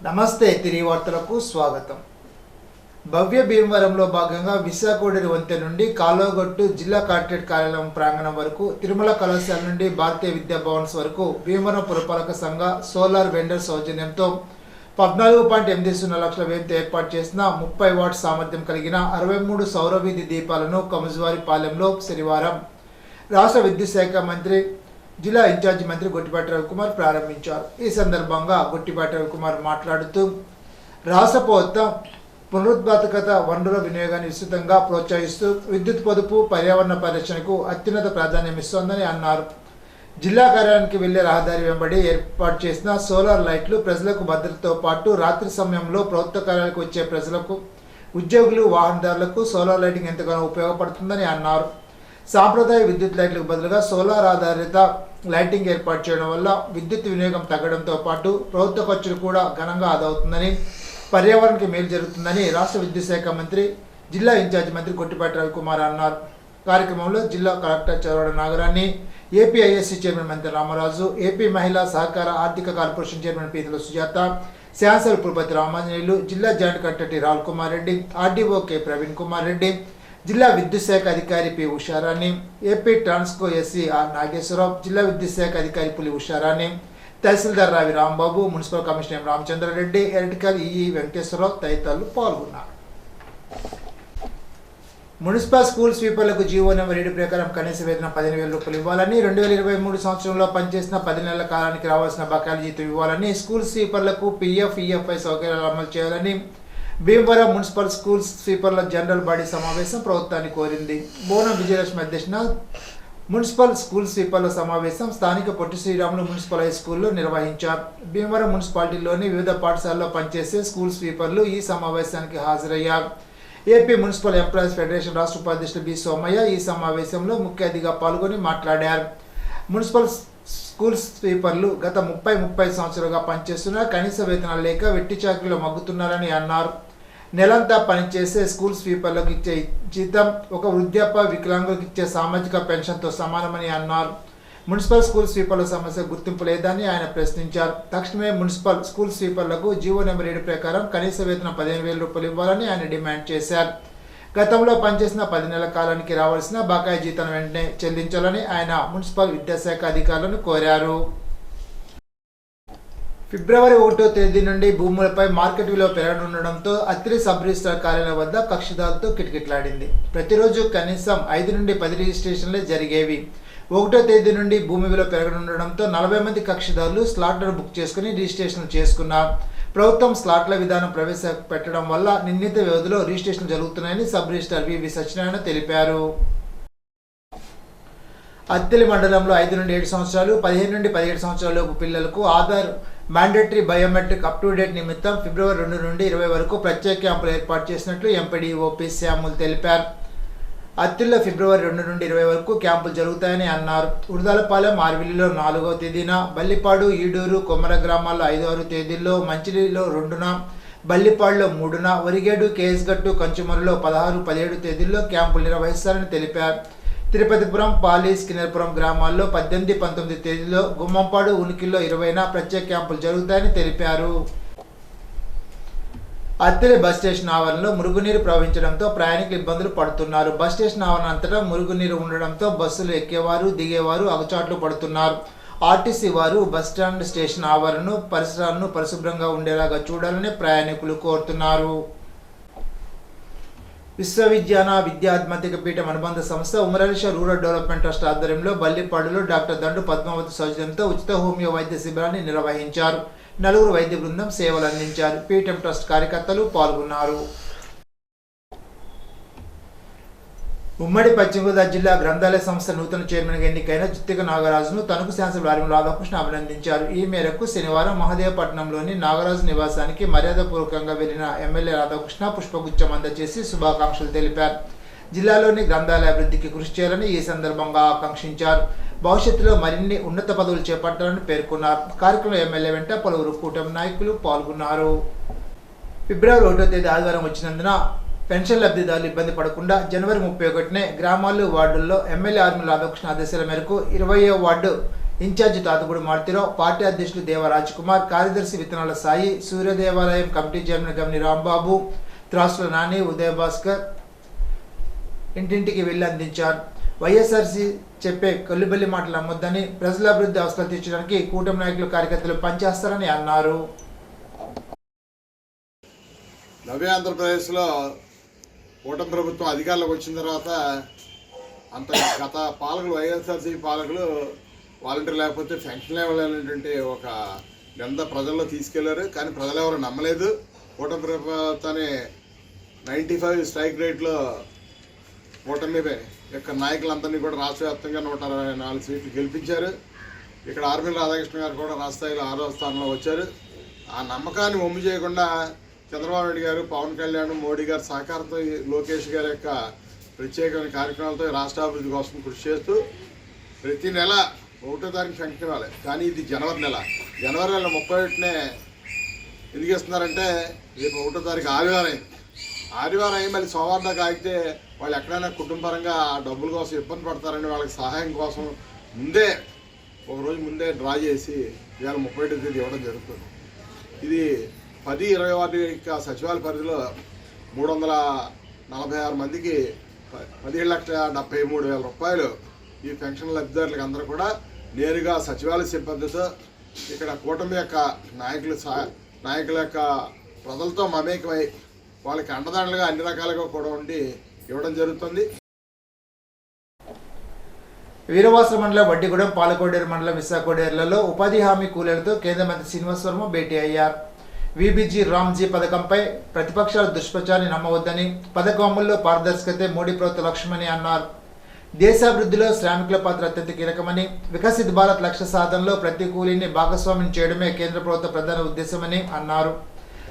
నమస్తే తిరిగి వార్తలకు స్వాగతం. భవ్య భీమవరంలో భాగంగా విశాఖోడేరు వంతెన నుండి కాలువగట్టు జిల్లా కలెక్టరేట్ కార్యాలయం ప్రాంగణం వరకు తిరుమల కళాశాల నుండి భారతీయ విద్యా భవన్స్ వరకు భీమవరం పురపాలక సంఘ సోలార్ వెండర్ సౌజన్యంతో 14.80 లక్షల వ్యయంతో ఏర్పాటు చేసిన 30 వాట్ సామర్థ్యం కలిగిన 63 సౌర వీధి దీపాలను కముజువారిపాలెంలో శనివారం రాష్ట్ర విద్యుత్ శాఖ మంత్రి జిల్లా ఇన్ఛార్జి మంత్రి గొట్టిపాటి రవికుమార్ ప్రారంభించారు. ఈ సందర్భంగా గొట్టిపాటి రవికుమార్ మాట్లాడుతూ రాష్ట్ర ప్రభుత్వం పునరుత్పాదక వనరుల వినియోగాన్ని విస్తృతంగా ప్రోత్సహిస్తూ విద్యుత్ పొదుపు, పర్యావరణ పరిరక్షణకు అత్యున్నత ప్రాధాన్యం ఇస్తోందని అన్నారు. జిల్లా కార్యాలయానికి వెళ్లే రహదారి వెంబడి ఏర్పాటు చేసిన సోలార్ లైట్లు ప్రజలకు భద్రతతో పాటు రాత్రి సమయంలో ప్రభుత్వ కార్యాలయాలకు వచ్చే ప్రజలకు, ఉద్యోగులు, వాహనదారులకు సోలార్ లైటింగ్ ఎంతగానో ఉపయోగపడుతుందని అన్నారు. సాంప్రదాయ విద్యుత్ లైట్లకు బదులుగా సోలార్ ఆధారిత లైటింగ్ ఏర్పాటు చేయడం వల్ల విద్యుత్ వినియోగం తగ్గడంతో పాటు ప్రభుత్వ ఖర్చులు కూడా ఘనంగా ఆదా అవుతుందని, పర్యావరణానికి మేలు జరుగుతుందని రాష్ట్ర విద్యుత్ శాఖ మంత్రి జిల్లా ఇన్ఛార్జి మంత్రి గొట్టిపాటి రవికుమార్ అన్నారు. కార్యక్రమంలో జిల్లా కలెక్టర్ చదవడ నాగరాణి, ఏపీఐఎస్సీ చైర్మన్ మంత్రి రామరాజు, ఏపీ మహిళా సహకార ఆర్థిక కార్పొరేషన్ చైర్మన్ పీతల సుజాత, శాసన పురపతి రామాంజనేయులు, జిల్లా జాయింట్ కలెక్టర్ టి రాల్ కుమార్ రెడ్డి, ఆర్డీఓ కె ప్రవీణ్ కుమార్ రెడ్డి, జిల్లా విద్యుత్ శాఖ అధికారి P Usharani, AP Transco SC R Nageswararao, జిల్లా విద్యుత్ శాఖ అధికారి Puli Usharani, tahsildar Ravi Rambabu, municipal commissioner Ramachandrareddy, electrical EE Venkateswararao తదితరులు పాల్గొన్నారు. మున్సిపల్ స్కూల్ స్వీపర్లకు జీవో నెంబర్ 7 ప్రకారం కనీస వేతనం 15,000 రూపాయలు ఇవ్వాలని, 2023 సంవత్సరంలో పనిచేసిన 10 నెలల కాలానికి రావాల్సిన బకాయిల జీతం ఇవ్వాలని, స్కూల్ స్వీపర్లకు పీఎఫ్, ఈఎఫ్ఐ సౌకర్యాలు అమలు చేయాలని భీమవరం మున్సిపల్ స్కూల్ స్వీపర్ల జనరల్ బాడీ సమావేశం ప్రభుత్వాన్ని కోరింది. బోనం విజయలక్ష్మి అధ్యక్షన మున్సిపల్ స్కూల్ స్వీపర్ల సమావేశం స్థానిక పొట్టి శ్రీరాములు మున్సిపల్ హై స్కూల్లో నిర్వహించారు. భీమవరం మున్సిపాలిటీలోని వివిధ పాఠశాలల్లో పనిచేసే స్కూల్ స్వీపర్లు ఈ సమావేశానికి హాజరయ్యారు. ఏపీ మున్సిపల్ ఎంప్లాయీస్ ఫెడరేషన్ రాష్ట్ర ఉపాధ్యక్షుడు బి సోమయ్య ఈ సమావేశంలో ముఖ్య అతిథిగా పాల్గొని మాట్లాడారు. మున్సిపల్ స్కూల్ స్వీపర్లు గత 30 సంవత్సరాలుగా పనిచేస్తున్నా కనీస వేతనాలు లేక వెట్టి చాకరీలో మగ్గుతున్నారని అన్నారు. నెలంతా పనిచేసే స్కూల్ స్వీపర్లకు ఇచ్చే జీతం ఒక వృద్ధాప్య వికలాంగులకు ఇచ్చే సామాజిక పెన్షన్తో సమానమని అన్నారు. మున్సిపల్ స్కూల్ స్వీపర్ల సమస్య గుర్తింపు లేదని ఆయన ప్రశ్నించారు. తక్షణమే మున్సిపల్ స్కూల్ స్వీపర్లకు జీవో నెంబర్ 7 ప్రకారం కనీస వేతనం 15,000 రూపాయలు ఇవ్వాలని ఆయన డిమాండ్ చేశారు. గతంలో పనిచేసిన 10 నెలల కాలానికి రావాల్సిన బకాయి జీతాన్ని వెంటనే చెల్లించాలని ఆయన మున్సిపల్ విద్యాశాఖ అధికారులను కోరారు. ఫిబ్రవరి 1వ తేదీ నుండి భూములపై మార్కెట్ విలువ పెరగనుండడంతో అత్తిలి సబ్ రిజిస్ట్రార్ కార్యాలయం వద్ద కక్షిదారులతో కిటకిటలాడింది. ప్రతిరోజు కనీసం 5 నుండి 10 రిజిస్ట్రేషన్లే జరిగేవి. 1వ తేదీ నుండి భూమి విలువ పెరగనుండడంతో 40 మంది కక్షిదారులు స్లాట్లను బుక్ చేసుకుని రిజిస్ట్రేషన్లు చేసుకున్నారు. ప్రభుత్వం స్లాట్ల విధానం ప్రవేశపెట్టడం వల్ల నిర్ణీత వ్యవధిలో రిజిస్ట్రేషన్ జరుగుతున్నాయని సబ్ రిజిస్ట్రార్ వివి సత్యనారాయణ తెలిపారు. అత్తిలి మండలంలో 5 నుండి 7 సంవత్సరాలు, 15 నుండి 17 సంవత్సరాలలోపు పిల్లలకు Aadhaar mandatory biometric up to date నిమిత్తం ఫిబ్రవరి 2 నుండి 20 వరకు ప్రత్యేక క్యాంపులు ఏర్పాటు చేసినట్లు ఎంపీడీఓ పి శ్యాములు తెలిపారు. అత్తిల్లో ఫిబ్రవరి 2 నుండి 20 వరకు క్యాంపులు జరుగుతాయని అన్నారు. ఉడదలపాలెం, ఆర్విల్లిలో 4వ తేదీన, బల్లిపాడు, ఈడూరు, కొమ్మర గ్రామాల్లో 5-6 తేదీల్లో, మంచిలిలో 2న, బల్లిపాడులో 3న, వరిగేడు, కేఎస్గట్టు, కంచుమరులో 16, 17 తేదీల్లో క్యాంపులు నిర్వహిస్తారని తెలిపారు. తిరుపతిపురం, పాలి, స్కిన్నర్పురం గ్రామాల్లో 18, 19 తేదీల్లో, గుమ్మంపాడు, ఉనికిల్లో 20న ప్రత్యేక క్యాంపులు జరుగుతాయని తెలిపారు. అత్తిలి బస్ స్టేషన్ ఆవరణలో మురుగునీరు ప్రవహించడంతో ప్రయాణికులు ఇబ్బందులు పడుతున్నారు. బస్ స్టేషన్ ఆవరణ అంతటా మురుగునీరు ఉండడంతో బస్సులు ఎక్కేవారు, దిగేవారు అగచాట్లు పడుతున్నారు. ఆర్టీసీ వారు బస్టాండ్, స్టేషన్ ఆవరణను, పరిసరాలను పరిశుభ్రంగా ఉండేలాగా చూడాలని ప్రయాణికులు కోరుతున్నారు. విశ్వవిద్యాన విద్యా ఆధ్యాత్మిక పీఠం అనుబంధ సంస్థ ఉమరలిష రూరల్ డెవలప్మెంట్ ట్రస్ట్ ఆధ్వర్యంలో బల్లిపాడులో డాక్టర్ దండు పద్మావతి సౌజన్యంతో ఉచిత హోమియో వైద్య శిబిరాన్ని నిర్వహించారు. 4 వైద్య బృందం సేవలు అందించారు. పీఠం ట్రస్ట్ కార్యకర్తలు పాల్గొన్నారు. ఉమ్మడి పశ్చిమ గోదావరి జిల్లా గ్రంథాలయ సంస్థ నూతన చైర్మన్గా ఎన్నికైన జిత్తిక నాగరాజును తణుకు శాసనసభ్యులు ఆర్ఎం రాధాకృష్ణ అభినందించారు. ఈ మేరకు శనివారం మహదేవపట్నంలోని నాగరాజు నివాసానికి మర్యాదపూర్వకంగా వెళ్లిన ఎమ్మెల్యే రాధాకృష్ణ పుష్పగుచ్చం అందజేసి శుభాకాంక్షలు తెలిపారు. జిల్లాలోని గ్రంథాలయ అభివృద్ధికి కృషి చేయాలని ఈ సందర్భంగా ఆకాంక్షించారు. భవిష్యత్తులో మరిన్ని ఉన్నత పదవులు చేపట్టాలని పేర్కొన్నారు. కార్యక్రమంలో ఎమ్మెల్యే వెంట పలువురు కూటమి నాయకులు పాల్గొన్నారు. ఫిబ్రవరి 1వ తేదీ ఆదివారం వచ్చినందున పెన్షన్ లబ్ధిదారులు ఇబ్బంది పడకుండా జనవరి 31నే గ్రామాలు, వార్డుల్లో ఎమ్మెల్యే ఆర్ఎం రాధాకృష్ణ ఆదేశాల మేరకు 20వ వార్డు ఇన్ఛార్జి తాతగూడి మారుతిరావు, పార్టీ అధ్యక్షులు దేవ రాజ్ కుమార్, కార్యదర్శి విత్తనాల సాయి, సూర్యదేవాలయం కమిటీ చైర్మన్ గమని రాంబాబు, త్రాసుల నాని, ఉదయ భాస్కర్ ఇంటింటికి వెళ్లి అందించారు. వైఎస్ఆర్సీ చెప్పే కొల్లిబల్లి మాటలు నమ్మొద్దని, ప్రజల అభివృద్ధి అవసరాలు తీర్చడానికి కూటమి నాయకులు కార్యకర్తలు పనిచేస్తారని అన్నారు. నవ్య ఆంధ్రప్రదేశ్లో కూటమి ప్రభుత్వం అధికారంలోకి వచ్చిన తర్వాత గత పాలకులు వైఎస్ఆర్సీ పాలకులు వాలంటీర్ లేకపోతే పెన్షన్ ఇవ్వాలనేటువంటి ఒక నింద ప్రజల్లో తీసుకెళ్లారు. కానీ ప్రజలు ఎవరు నమ్మలేదు. కూటమి ప్రభుత్వాన్ని 95 స్ట్రైక్ రేట్లో కూటమి యొక్క నాయకులందరినీ కూడా రాష్ట్ర వ్యాప్తంగా 124 సీట్లు గెలిపించారు. ఇక్కడ ఆర్మీ రాధాకృష్ణ గారు కూడా రాష్ట్ర స్థాయిలో 6వ స్థానంలో వచ్చారు. ఆ నమ్మకాన్ని వమ్ము చేయకుండా చంద్రబాబు నాయుడు గారు, పవన్ కళ్యాణ్, మోడీ గారి సహకారంతో లోకేష్ గారి యొక్క ప్రత్యేకమైన కార్యక్రమాలతో రాష్ట్ర అభివృద్ధి కోసం కృషి చేస్తూ ప్రతి నెల 1వ తారీఖు పెన్షన్ ఇవ్వాలి. కానీ ఇది జనవరి నెల 31నే ఎందుకు ఇస్తున్నారంటే రేపు 1వ తారీఖు ఆదివారం అయ్యి మళ్ళీ సోమవారం దాకా ఆగితే వాళ్ళు ఎక్కడైనా కుటుంబపరంగా డబ్బుల కోసం ఇబ్బంది పడతారని వాళ్ళకి సహాయం కోసం ఒక రోజు ముందే డ్రా చేసి ఇవాళ 31వ తేదీ ఇవ్వడం జరుగుతుంది. ఇది 10-20 వార్డు యొక్క సచివాలయ పరిధిలో 346 మందికి 17,73,000 రూపాయలు ఈ పెన్షన్ లబ్ధిదారులకు అందరూ కూడా నేరుగా సచివాలయ సిబ్బందితో ఇక్కడ కూటమి యొక్క నాయకుల యొక్క ప్రజలతో మమేకమై వాళ్ళకి అండదండలుగా అన్ని రకాలుగా కూడా ఉండి ఇవ్వడం జరుగుతుంది. వీరవాస మండలం వడ్డిగూడెం, పాలకోడేరు మండలం విశాఖోడేరులలో ఉపాధి హామీ కూలీలతో కేంద్ర మంత్రి శ్రీనివాస్ వర్మ భేటీ అయ్యారు. విబిజీ రామ్జీ పథకంపై ప్రతిపక్షాల దుష్ప్రచారాన్ని నమ్మవద్దని, పథకం అమల్లో పారదర్శకతే మోడీ ప్రభుత్వ లక్ష్యమని అన్నారు. దేశాభివృద్ధిలో శ్రామికుల పాత్ర అత్యంత కీలకమని, వికసిత్ భారత్ లక్ష్య సాధనలో ప్రతి కూలీని భాగస్వామ్యం చేయడమే కేంద్ర ప్రభుత్వ ప్రధాన ఉద్దేశమని అన్నారు.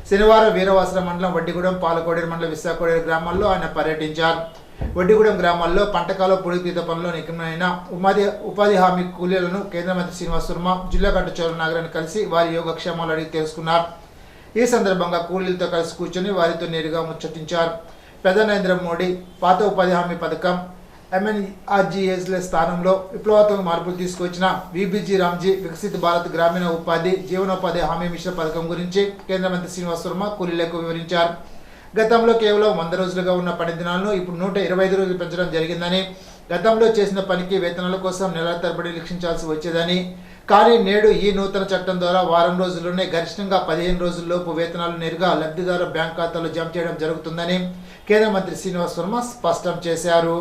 శనివారం వీరవాసర మండలం వడ్డిగూడెం, పాలకోడేరు మండలం విశాఖోడేరు గ్రామాల్లో ఆయన పర్యటించారు. వడ్డిగూడెం గ్రామాల్లో పంటకాల పూడిపీత పనుల్లో నిమగ్నమైన ఉపాధి హామీ కూలీలను కేంద్ర మంత్రి శ్రీనివాస్ వర్మ, జిల్లా కలెక్టర్ చోళ నాగరాన్ని కలిసి వారి యోగక్షేమాలు అడిగి తెలుసుకున్నారు. ఈ సందర్భంగా కూలీలతో కలిసి కూర్చొని వారితో నేరుగా ముచ్చటించారు. ప్రధాని నరేంద్ర మోడీ పాత ఉపాధి హామీ పథకం MNRGSల స్థానంలో విప్లవాత్మక మార్పులు తీసుకొచ్చిన విబిజీ రామ్జీ వికసిత్ భారత్ గ్రామీణ ఉపాధి జీవనోపాధి హామీ మిషన్ పథకం గురించి కేంద్ర మంత్రి శ్రీనివాస్ వర్మ కూలీలకు వివరించారు. గతంలో కేవలం 100 రోజులుగా ఉన్న పని దినాలను ఇప్పుడు 125 రోజులు పెంచడం జరిగిందని, గతంలో చేసిన పనికి వేతనాల కోసం నెలల తరబడి లక్షించాల్సి వచ్చేదని, కానీ నేడు ఈ నూతన చట్టం ద్వారా వారం రోజుల్లోనే గరిష్టంగా 15 రోజుల్లోపు వేతనాలు నేరుగా లబ్ధిదారు బ్యాంక్ ఖాతాలో జమ చేయడం జరుగుతుందని కేంద్ర మంత్రి శ్రీనివాస్ వర్మ స్పష్టం చేశారు.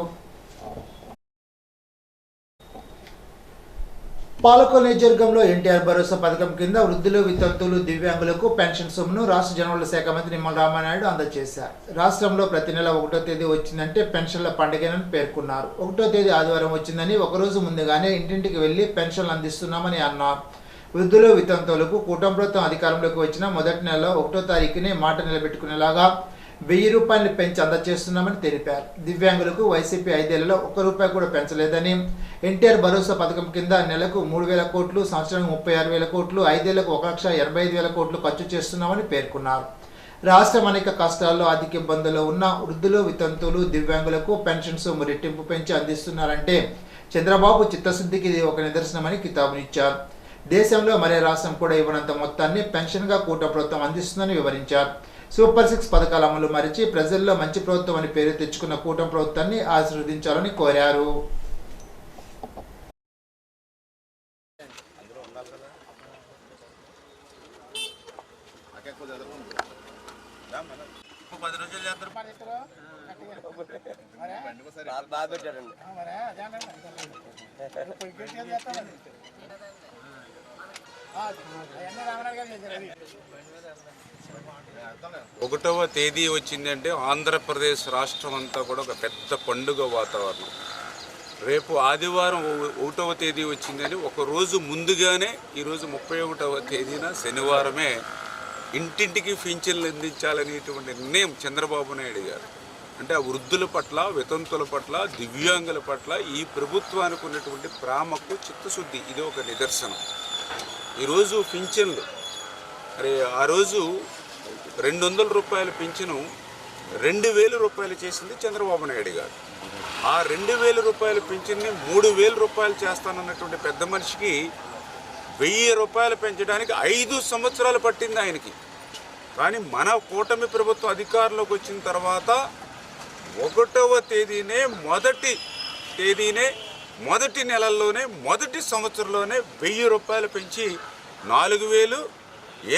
పాలకొల్లు నియోజకవర్గంలో ఎన్టీఆర్ భరోసా పథకం కింద వృద్ధులు, వితంతువులు, దివ్యాంగులకు పెన్షన్ సొమ్మును రాష్ట్ర జనవరుల శాఖ మంత్రి నిమ్మల రామానాయుడు అందజేశారు. రాష్ట్రంలో ప్రతి నెల 1వ తేదీ వచ్చిందంటే పెన్షన్ల పండుగనని పేర్కొన్నారు. 1వ తేదీ ఆదివారం వచ్చిందని ఒకరోజు ముందుగానే ఇంటింటికి వెళ్లి పెన్షన్లు అందిస్తున్నామని అన్నారు. వృద్ధులు, వితంతువులకు కూటమి ప్రభుత్వం అధికారంలోకి వచ్చిన మొదటి నెలలో 1వ తారీఖునే మాట నిలబెట్టుకునేలాగా 1000 రూపాయలు పెంచి అందజేస్తున్నామని తెలిపారు. దివ్యాంగులకు వైసీపీ 5 ఏళ్లలో 1 రూపాయి కూడా పెంచలేదని, ఎన్టీఆర్ భరోసా పథకం కింద నెలకు 3,000 కోట్లు, సంవత్సరానికి 36,000 కోట్లు, 5 ఏళ్లకు 1,85,000 కోట్లు ఖర్చు చేస్తున్నామని పేర్కొన్నారు. రాష్ట్రం అనేక కష్టాల్లో ఆర్థిక ఇబ్బందుల్లో ఉన్న వృద్ధులు, వితంతువులు, దివ్యాంగులకు పెన్షన్ సొమ్ము రెట్టింపు పెంచి అందిస్తున్నారంటే చంద్రబాబు చిత్తశుద్ధికి ఇది ఒక నిదర్శనమని కితాబునిచ్చారు. దేశంలో మరే రాష్ట్రం కూడా ఇవ్వనంత మొత్తాన్ని పెన్షన్గా కూటమి ప్రభుత్వం అందిస్తుందని వివరించారు. సూపర్ 6 పథకాల అమలు మరిచి ప్రజల్లో మంచి ప్రభుత్వం అని పేరు తెచ్చుకున్న కూటమి ప్రభుత్వాన్ని ఆశీర్వదించాలని కోరారు. ఒకటవ తేదీ వచ్చిందంటే ఆంధ్రప్రదేశ్ రాష్ట్రం అంతా కూడా ఒక పెద్ద పండుగ వాతావరణం. రేపు ఆదివారం 1వ తేదీ వచ్చిందని ఒక రోజు ముందుగానే ఈరోజు 31వ తేదీన శనివారమే ఇంటింటికి పింఛన్లు అందించాలనేటువంటి నిర్ణయం చంద్రబాబు నాయుడు గారు. అంటే ఆ వృద్ధుల పట్ల, వితంతుల పట్ల, దివ్యాంగుల పట్ల ఈ ప్రభుత్వానికి ఉన్నటువంటి ప్రేమకు చిత్తశుద్ధి ఇది ఒక నిదర్శనం. ఈరోజు పింఛన్లు మరి ఆ రోజు 200 రూపాయల పింఛను 2,000 రూపాయలు చేసింది చంద్రబాబు నాయుడు గారు. ఆ 2,000 రూపాయల పింఛన్ని 3,000 రూపాయలు చేస్తానన్నటువంటి పెద్ద మనిషికి రూపాయలు పెంచడానికి 5 సంవత్సరాలు పట్టింది ఆయనకి. కానీ మన కూటమి ప్రభుత్వం అధికారంలోకి వచ్చిన తర్వాత 1వ తేదీనే మొదటి నెలల్లోనే మొదటి సంవత్సరంలోనే 1000 రూపాయలు పెంచి 4000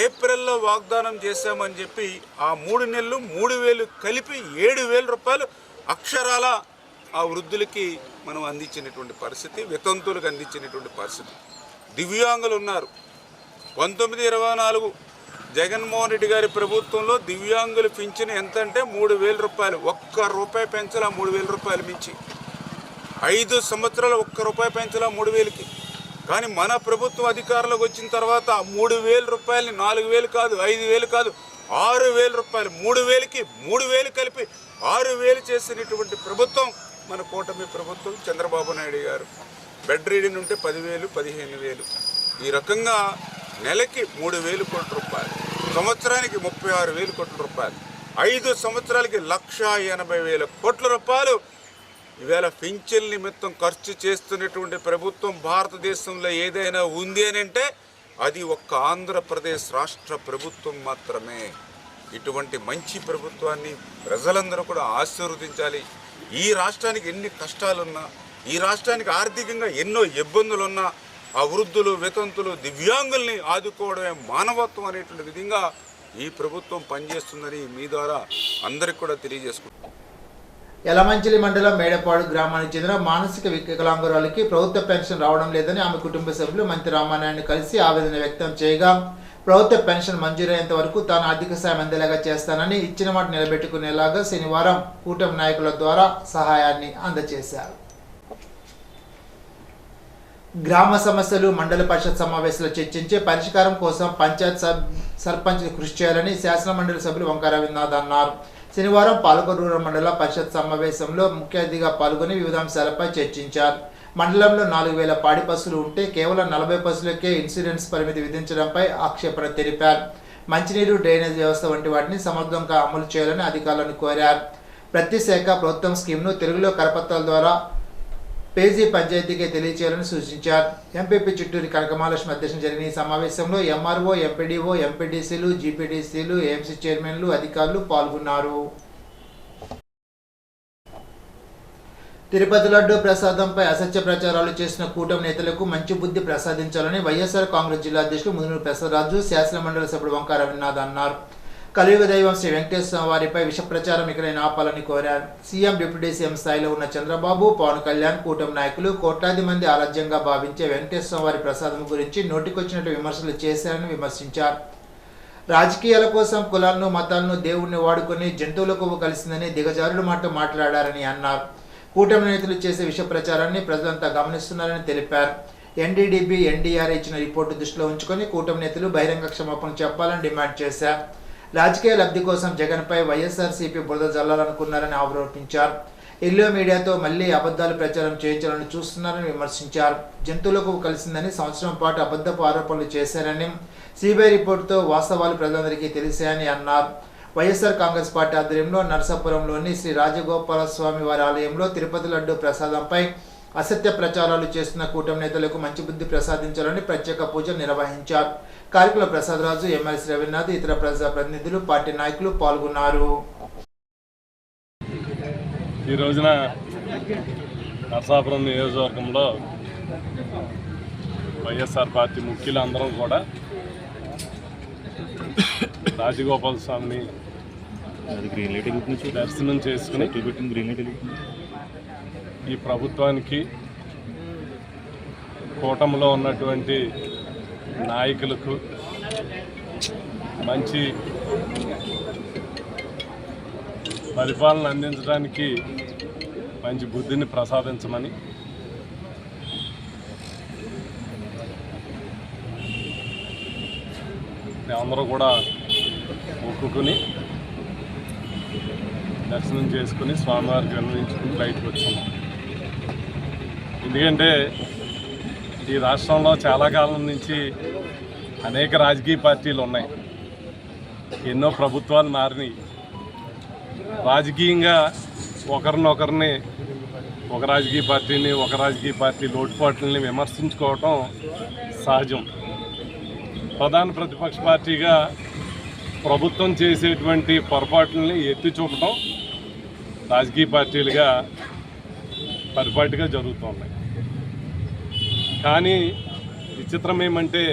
ఏప్రిల్లో వాగ్దానం చేశామని చెప్పి ఆ 3 నెలలు 3000 కలిపి 7000 రూపాయలు అక్షరాల ఆ వృద్ధులకి మనం అందించినటువంటి పరిస్థితి, వితంతువులకు అందించినటువంటి పరిస్థితి. దివ్యాంగులు ఉన్నారు. 1924 జగన్మోహన్ రెడ్డి గారి ప్రభుత్వంలో దివ్యాంగుల పింఛను ఎంత అంటే 3000 రూపాయలు. ₹1 పెంచాల 3000 రూపాయలు మించి. 5 సంవత్సరాలు ₹1 పెంచాల 3000కి. కానీ మన ప్రభుత్వం అధికారంలోకి వచ్చిన తర్వాత 3000 రూపాయలని 4000 కాదు, 5000 కాదు, 6000 రూపాయలు, 3000కి 3000 కలిపి 6000 చేసినటువంటి ప్రభుత్వం మన కూటమి ప్రభుత్వం. చంద్రబాబు నాయుడు గారు బెడ్ రీడింగ్ ఉంటే 10,000, 15,000, ఈ రకంగా నెలకి 3,000 కోట్ల రూపాయలు, సంవత్సరానికి 36,000 కోట్ల రూపాయలు, 5 సంవత్సరాలకి 1,80,000 కోట్ల రూపాయలు ఈవేళ పింఛన్ నిమిత్తం ఖర్చు చేస్తున్నటువంటి ప్రభుత్వం భారతదేశంలో ఏదైనా ఉంది అని అంటే అది ఒక్క ఆంధ్రప్రదేశ్ రాష్ట్ర ప్రభుత్వం మాత్రమే. ఇటువంటి మంచి ప్రభుత్వాన్ని ప్రజలందరూ కూడా ఆశీర్వదించాలి. ఈ రాష్ట్రానికి ఎన్ని కష్టాలున్నా, ఈ రాష్ట్రానికి ఆర్థికంగా ఎన్నో ఇబ్బందులున్నా ఆ వృద్ధులు, వితంతులు, దివ్యాంగుల్ని ఆదుకోవడమే మానవత్వం అనేటువంటి విధంగా ఈ ప్రభుత్వం పనిచేస్తుందని మీ ద్వారా అందరికి కూడా తెలియజేసుకుంటున్నాం. యలమంచిలి మండలం మేడపాడు గ్రామానికి చెందిన మానసిక వికలాంగురాలికి ప్రభుత్వ పెన్షన్ రావడం లేదని ఆమె కుటుంబ సభ్యులు మంత్రి రామానాయుడిని కలిసి ఆవేదన వ్యక్తం చేయగా ప్రభుత్వ పెన్షన్ మంజూరయ్యేంత వరకు తాను ఆర్థిక సాయం అందేలాగా చేస్తానని ఇచ్చిన మాట నిలబెట్టుకునేలాగా శనివారం కూటమి నాయకుల ద్వారా సహాయాన్ని అందజేశారు. గ్రామ సమస్యలు మండల పరిషత్ సమావేశంలో చర్చించి పరిష్కారం కోసం పంచాయత్ సర్పంచ్ కృషి చేయాలని శాసన మండలి సభ్యులు వంక రవీంద్రనాథ్ అన్నారు. శనివారం పాలకొండ మండల పరిషత్ సమావేశంలో ముఖ్య అతిథిగా పాల్గొని వివిధ అంశాలపై చర్చించారు. మండలంలో 4,000 పాడి పశువులు ఉంటే కేవలం 40 పశువులకే ఇన్సూరెన్స్ పరిమితి విధించడంపై ఆక్షేపణ తెలిపారు. మంచినీరు, డ్రైనేజ్ వ్యవస్థ వంటి వాటిని సమర్థంగా అమలు చేయాలని అధికారులను కోరారు. ప్రతి శాఖ ప్రభుత్వం స్కీమ్ను తెలుగులో కరపత్రాల ద్వారా పేజీ పంచాయతీకే తెలియచేయాలని సూచించారు. ఎంపీపీ చిట్టూరి కనకమహాలక్ష్మి అధ్యక్షతన జరిగిన ఈ సమావేశంలో ఎంఆర్ఓ, ఎంపీడీఓ, ఎంపీడీసీలు, జీపీడీసీలు, ఏఎంసీ చైర్మన్లు, అధికారులు పాల్గొన్నారు. తిరుపతి లడ్డు ప్రసాదంపై అసత్య ప్రచారాలు చేసిన కూటమి నేతలకు మంచి బుద్ధి ప్రసాదించాలని వైఎస్ఆర్ కాంగ్రెస్ జిల్లా అధ్యక్షులు ముదునూరు ప్రసాదరాజు, శాసన మండలి సభ్యుడు వంక రవీంద్రనాథ్ అన్నారు. కలియుగ దైవం శ్రీ వెంకటేశ్వర వారిపై విష ప్రచారం ఇకనైనా ఆపాలని కోరారు. సీఎం, డిప్యూటీ సీఎం స్థాయిలో ఉన్న చంద్రబాబు, పవన్ కళ్యాణ్, కూటమి నాయకులు కోట్లాది మంది ఆరాధ్యంగా భావించే వెంకటేశ్వర వారి ప్రసాదం గురించి నోటికొచ్చినట్టు విమర్శలు చేశారని విమర్శించారు. రాజకీయాల కోసం కులాలను, మతాలను, దేవుణ్ణి వాడుకొని జంతువుల కొవ్వు కలిసిందని దిగజారుడు మాట మాట్లాడారని అన్నారు. కూటమి నేతలు చేసే విష ప్రచారాన్ని ప్రజలంతా గమనిస్తున్నారని తెలిపారు. ఎన్డీడీబీ, ఎన్డీఆర్ ఇచ్చిన రిపోర్టు దృష్టిలో ఉంచుకొని కూటమి నేతలు బహిరంగ క్షమాపణ చెప్పాలని డిమాండ్ చేశారు. రాజకీయ లబ్ధి కోసం జగన్పై వైఎస్ఆర్సీపీ బురద జల్లాలనుకున్నారని ఆరోపించారు. ఎల్లో మీడియాతో మళ్లీ అబద్ధాలు ప్రచారం చేయించాలని చూస్తున్నారని విమర్శించారు. జంతువులకు కలిసిందని సంవత్సరం పాటు అబద్ధపు ఆరోపణలు చేశారని, సిబిఐ రిపోర్టుతో వాస్తవాలు ప్రజలందరికీ తెలిసాయని అన్నారు. వైఎస్ఆర్ కాంగ్రెస్ పార్టీ ఆధ్వర్యంలో నరసాపురంలోని శ్రీ రాజగోపాల స్వామి వారి ఆలయంలో తిరుపతి లడ్డు ప్రసాదంపై అసత్య ప్రచారాలు చేస్తున్న కూటమి నేతలకు మంచి బుద్ధి ప్రసాదించాలని ప్రత్యేక పూజలు నిర్వహించారు. కార్యక్రమంలో ప్రసాదరాజు, ఎమ్మెల్సీ రవీంద్రనాథ్, ఇతర ప్రజాప్రతినిధులు, పార్టీ నాయకులు పాల్గొన్నారు. ఈ రోజున నరసాపురం నియోజకవర్గంలో వైఎస్ఆర్ పార్టీ ముఖ్యులందరం కూడా రాజగోపాల స్వామిని దర్శనం చేసుకుని ఈ ప్రభుత్వానికి, కూటమిలో ఉన్నటువంటి నాయకులకు మంచి పరిపాలన అందించడానికి మంచి బుద్ధిని ప్రసాదించమని, అందరూ కూడా మొక్కుకుని దర్శనం చేసుకుని స్వామివారికి విన్నవించుకుని బయటకు వచ్చాము. ఎందుకంటే ఈ రాష్ట్రంలో చాలా కాలం నుంచి అనేక రాజకీయ పార్టీలు ఉన్నాయి, ఎన్నో ప్రభుత్వాలు మారినాయి. రాజకీయంగా ఒకరినొకరిని, ఒక రాజకీయ పార్టీ లోటుపాట్లని విమర్శించుకోవటం సహజం. ప్రధాన ప్రతిపక్ష పార్టీగా ప్రభుత్వం చేసేటువంటి పొరపాట్లని ఎత్తి చూపడం రాజకీయ పార్టీలుగా పరిపాటిగా జరుగుతున్నాయి. కానీ విచిత్రం ఏమంటే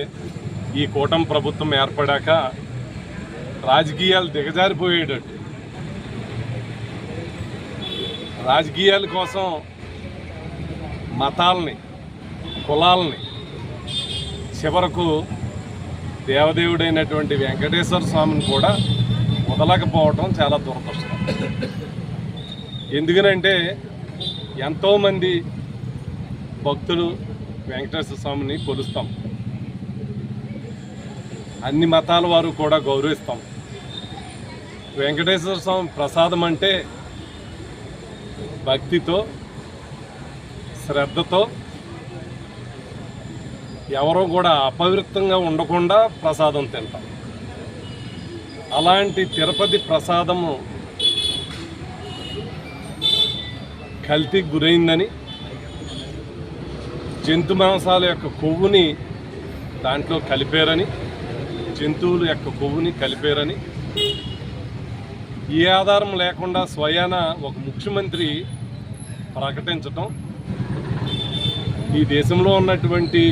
ఈ కూటమి ప్రభుత్వం ఏర్పడాక రాజకీయాలు దిగజారిపోయేటట్టు రాజకీయాల కోసం మతాలని కులాలని చివరకు దేవదేవుడైనటువంటి వెంకటేశ్వర స్వామిని కూడా వదలకపోవటం చాలా దురదృష్టం. ఎందుకనంటే ఎంతోమంది భక్తులు వెంకటేశ్వర స్వామిని కొలుస్తాం, అన్ని మతాల వారు కూడా గౌరవిస్తాం. వెంకటేశ్వర స్వామి ప్రసాదం అంటే భక్తితో శ్రద్ధతో ఎవరో కూడా అపవిత్రంగా ఉండకుండా ప్రసాదం తింటాం. అలాంటి తిరుపతి ప్రసాదము కల్తీకి గురైందని, జంతు మాంసాల యొక్క కొవ్వుని దాంట్లో కలిపారని, జంతువుల యొక్క కొవ్వుని కలిపారని ఏ ఆధారం లేకుండా స్వయాన ఒక ముఖ్యమంత్రి ప్రకటించటం ఈ దేశంలో ఉన్నటువంటి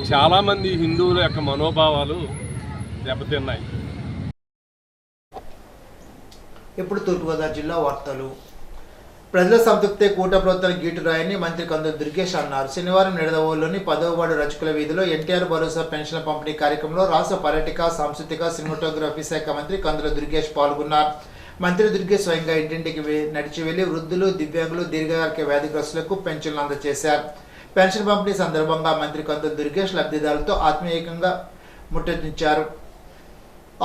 చాలామంది హిందువుల యొక్క మనోభావాలు దెబ్బతిన్నాయి. ఇప్పుడు తూర్పుగోదావరి జిల్లా వార్తలు. ప్రజల సంతృప్తి కూటప్రోత్తల గీటు రాయని మంత్రి కందుల దుర్గేష్ అన్నారు. శనివారం నిడదవోలులోని 10వ వార్డు రజకుల వీధిలో ఎన్టీఆర్ భరోసా పెన్షన్ల పంపిణీ కార్యక్రమంలో రాష్ట్ర పర్యాటక సాంస్కృతిక సినిమాటోగ్రఫీ శాఖ మంత్రి కందుల దుర్గేష్ పాల్గొన్నారు. మంత్రి దుర్గేష్ స్వయంగా ఇంటింటికి నడిచి వెళ్లి వృద్ధులు, దివ్యాంగులు, దీర్ఘకాలిక వ్యాధిగ్రస్తులకు పెన్షన్లు అందజేశారు. పెన్షన్ పంపిణీ సందర్భంగా మంత్రి కందుల దుర్గేష్ లబ్ధిదారులతో ఆత్మీయంగా ముట్టడించారు.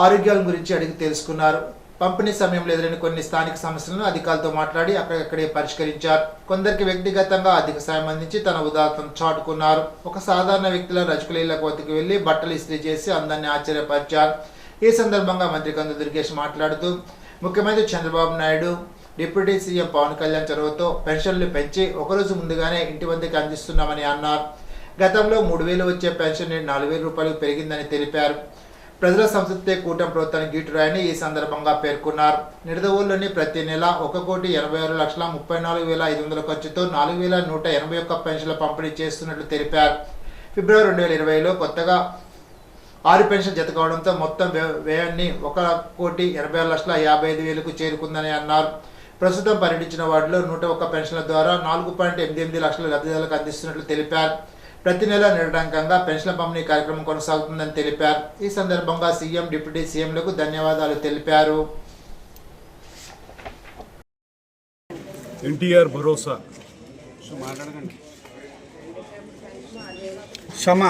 ఆరోగ్యాల గురించి అడిగి తెలుసుకున్నారు. పంపిణీ సమయంలో ఎదురైన కొన్ని స్థానిక సమస్యలను అధికారులతో మాట్లాడి అక్కడక్కడే పరిష్కరించారు. కొందరికి వ్యక్తిగతంగా ఆర్థిక సాయం అందించి తన ఉదాత్తను చాటుకున్నారు. ఒక సాధారణ వ్యక్తిలో రజకుల ఇళ్ల కోతకు వెళ్లి బట్టలు ఇస్త్రీ చేసి అందరినీ ఆశ్చర్యపరిచారు. ఈ సందర్భంగా మంత్రి కందుల దుర్గేష్ మాట్లాడుతూ ముఖ్యమంత్రి చంద్రబాబు నాయుడు, డిప్యూటీ సీఎం పవన్ కళ్యాణ్ చొరవతో పెన్షన్లు పెంచి ఒకరోజు ముందుగానే ఇంటి వద్దకు అందిస్తున్నామని అన్నారు. గతంలో 3,000 వచ్చే పెన్షన్ 4,000 రూపాయలకు పెరిగిందని తెలిపారు. ప్రజల సంతృప్తి కూటమి ప్రభుత్వాన్ని గీటు రాయని ఈ సందర్భంగా పేర్కొన్నారు. నిడదవోలులోని ప్రతి నెల 1,86,34,500 ఖర్చుతో 4,181 పెన్షన్ల పంపిణీ చేస్తున్నట్లు తెలిపారు. ఫిబ్రవరి 2020లో కొత్తగా 6 పెన్షన్ జత కావడంతో మొత్తం వ్యయాన్ని 1,86,55,000కు చేరుకుందని అన్నారు. ప్రస్తుతం పర్యటించిన వార్డులో 101 పెన్షన్ల ద్వారా 4.88 లక్షల లబ్ధిదారులకు అందిస్తున్నట్లు తెలిపారు. ప్రతి నెల నిరటంకంగా పెన్షన్ల పంపిణీ కార్యక్రమం కొనసాగుతుందని తెలిపారు. ఈ సందర్భంగా సీఎం, డిప్యూటీ సీఎంలకు ధన్యవాదాలు తెలిపారు. ఎన్టీఆర్ భరోసా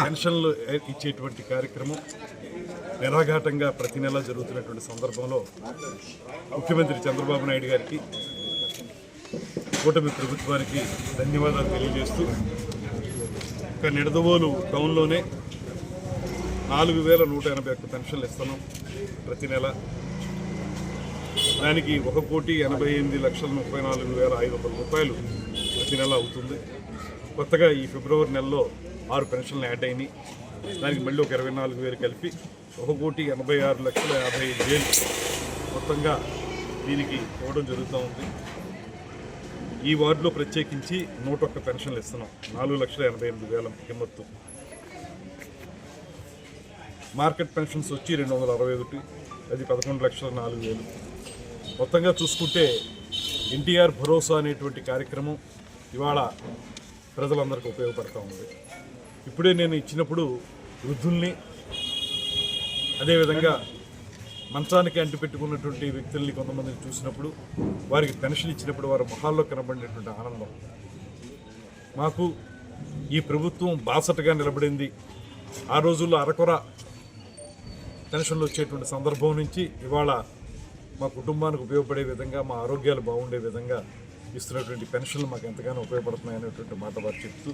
పెన్షన్లు ఇచ్చేటువంటి కార్యక్రమం నిరాఘాటంగా ప్రతి నెల జరుగుతున్నటువంటి సందర్భంలో ముఖ్యమంత్రి చంద్రబాబు నాయుడు గారికి, కూటమి ప్రభుత్వానికి ధన్యవాదాలు తెలియజేస్తూ ఒక నిడదవోలు టౌన్లోనే 4,181 పెన్షన్లు ఇస్తున్నాం ప్రతి నెల. దానికి 1,88,34,500 రూపాయలు ప్రతి నెల అవుతుంది. కొత్తగా ఈ ఫిబ్రవరి నెలలో 6 పెన్షన్లు యాడ్ అయినాయి. దానికి మళ్ళీ ఒక 24,000 కలిపి 1,86,55,000 మొత్తంగా దీనికి ఇవ్వడం జరుగుతూ ఉంది. ఈ వార్డులో ప్రత్యేకించి 101 పెన్షన్లు ఇస్తున్నాం. 4,88,000 కిమ్మత్తు. మార్కెట్ పెన్షన్స్ వచ్చి 261, అది 11,04,000. మొత్తంగా చూసుకుంటే ఎన్టీఆర్ భరోసా అనేటువంటి కార్యక్రమం ఇవాళ ప్రజలందరికీ ఉపయోగపడుతూ ఉంది. ఇప్పుడే నేను ఇచ్చినప్పుడు వృద్ధుల్ని, అదేవిధంగా మంచానికి అంటిపెట్టుకున్నటువంటి వ్యక్తుల్ని కొంతమందిని చూసినప్పుడు, వారికి పెన్షన్ ఇచ్చినప్పుడు వారి మొహాల్లో కనబడినటువంటి ఆనందం, మాకు ఈ ప్రభుత్వం బాసటగా నిలబడింది. ఆ రోజుల్లో అరకొర పెన్షన్లు వచ్చేటువంటి సందర్భం నుంచి ఇవాళ మా కుటుంబానికి ఉపయోగపడే విధంగా, మా ఆరోగ్యాలు బాగుండే విధంగా ఇస్తున్నటువంటి పెన్షన్లు మాకు ఎంతగానో ఉపయోగపడుతున్నాయి అనేటువంటి మాట వారు చెప్తూ,